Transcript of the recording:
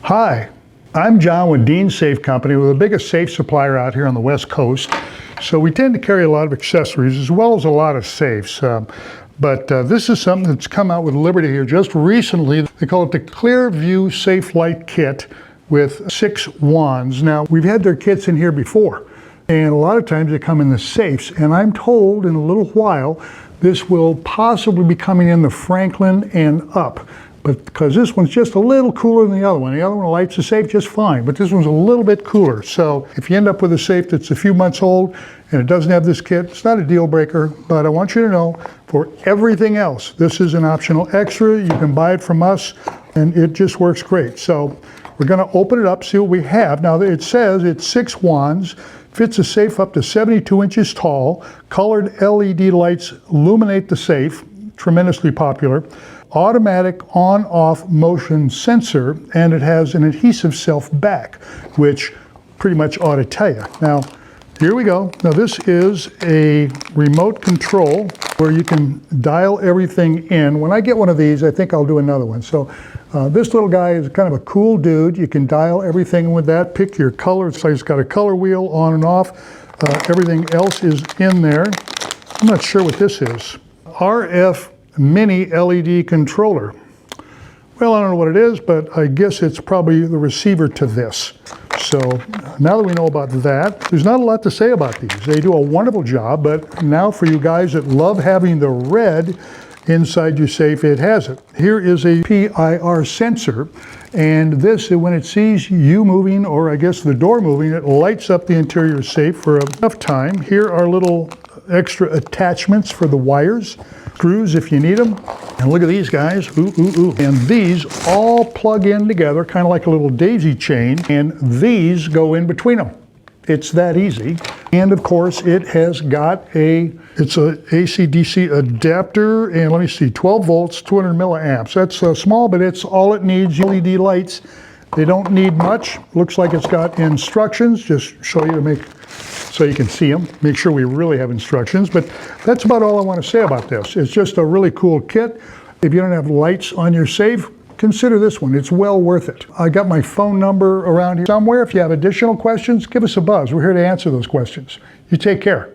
Hi, I'm John with Dean Safe Company. We're the biggest safe supplier out here on the West Coast. So we tend to carry a lot of accessories as well as a lot of safes. But this is something that's come out with Liberty here just recently. They call it the Clearview Safe Light Kit with 6 wands. Now, we've had their kits in here before, and a lot of times they come in the safes, and I'm told in a little while this will possibly be coming in the Franklin and up. But because this one's just a little cooler than the other one. The other one lights the safe just fine, but this one's a little bit cooler. So if you end up with a safe that's a few months old and it doesn't have this kit, it's not a deal breaker, but I want you to know for everything else, this is an optional extra. You can buy it from us and it just works great. So we're gonna open it up, see what we have. Now it says it's 6 wands, fits a safe up to 72 inches tall, colored LED lights illuminate the safe, tremendously popular. Automatic on-off motion sensor, and it has an adhesive self-back, which pretty much ought to tell you. Now, here we go. Now this is a remote control where you can dial everything in. When I get one of these, I think I'll do another one. So this little guy is kind of a cool dude. You can dial everything with that, pick your color. It's got a color wheel on and off. Everything else is in there. I'm not sure what this is. RF mini LED controller. Well, I don't know what it is, but I guess it's probably the receiver to this. So now that we know about that, there's not a lot to say about these. They do a wonderful job, but now for you guys that love having the red inside your safe, it has it. Here is a PIR sensor, and this, when it sees you moving, or I guess the door moving, it lights up the interior safe for enough time. Here are little extra attachments for the wires, screws if you need them. And look at these guys, ooh, ooh, ooh. And these all plug in together, kind of like a little daisy chain, and these go in between them. It's that easy. And of course, it has got it's a AC/DC adapter, and let me see, 12 volts, 200 milliamps. That's small, but it's all it needs. LED lights, they don't need much. Looks like it's got instructions. Just show you to make, so you can see them. Make sure we really have instructions, but that's about all I want to say about this. It's just a really cool kit. If you don't have lights on your safe, consider this one. It's well worth it. I got my phone number around here somewhere. If you have additional questions, give us a buzz. We're here to answer those questions. You take care.